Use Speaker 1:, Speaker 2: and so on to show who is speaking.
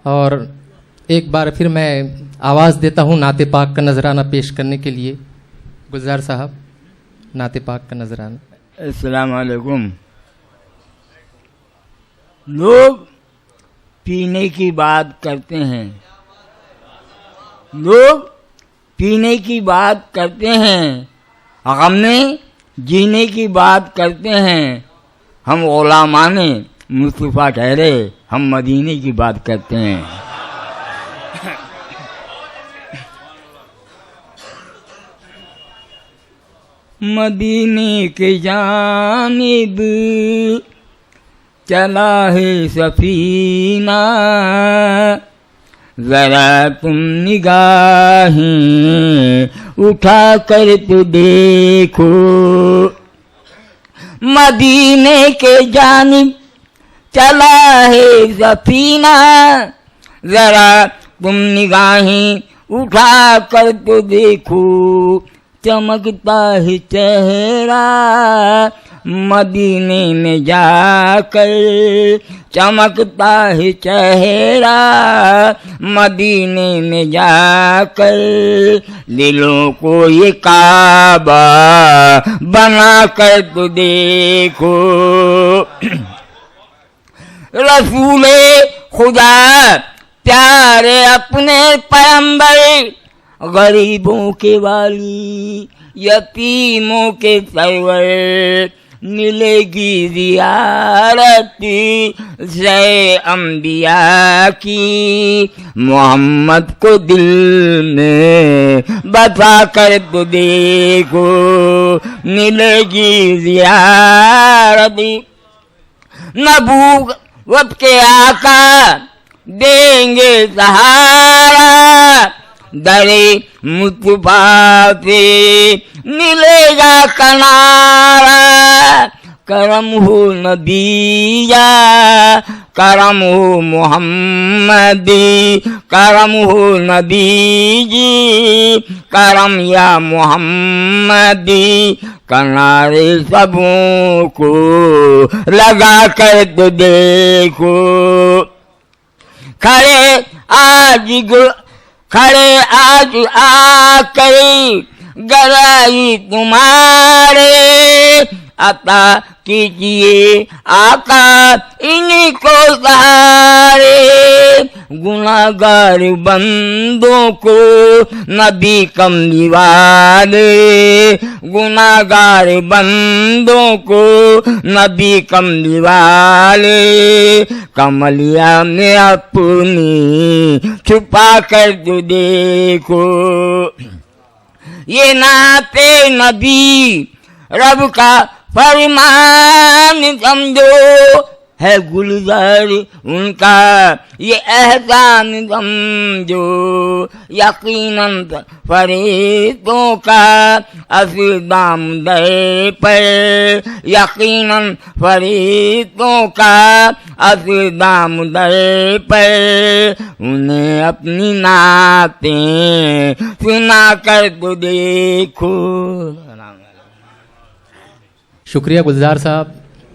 Speaker 1: और एक बार फिर मैं आवाज़ देता हूँ नाते पाक का नजराना पेश करने के लिए। गुलजार साहब, नाते पाक का नजराना।
Speaker 2: अस्सलाम वालेकुम। लोग पीने की बात करते हैं, लोग पीने की बात करते हैं, हमने जीने की बात करते हैं। हम गुलामाने मुस्तफ़ा ठहरे, हम मदीने की बात करते हैं। मदीने के जानिब चला है सफीना, जरा तुम निगाहें उठा कर तो देखो। मदीने के जानिब चला है सफीना, जरा तुम निगाहें उठा कर तो देखो। चमकता है चेहरा मदीने में जाकर, चमकता है चेहरा मदीने में जाकर। दिलों को ये काबा बना कर तो देखो। रसूले खुदा प्यारे अपने पैगंबर, गरीबों के वाली यतीमों के सरवर। मिलेगी ज़ियारत से अंबिया की, मोहम्मद को दिल में बसा कर तो देखो। मिलेगी ज़ियारत नबूवत के आका देंगे सहारा। दरे मुस्तफा से मिलेगा किनारा। करम हो नबीया, करम हो मोहम्मदी, करम हो नबीजी, करम या मोहम्मदी। किनारे सबों को लगा कर तो देखो। खड़े आज आकर गराई तुम्हारे, अता कीजिए आका इन्हीं को सहारे। गुनाहगार बंदों को नबी कमली वाले, गुनाहगार बंदों को नबी कमली वाले। कमलिया में अपनी छुपा कर तो देखो। ये नाते नबी रब का फरमान समझो, है गुलजार उनका ये एहसान समझो। यकीनन फरीदों का असल दाम दर पर, यकीनन फरीदों का असल दाम दर पर। उन्हें अपनी नातें सुना कर तो देखो।
Speaker 1: शुक्रिया गुलजार साहब।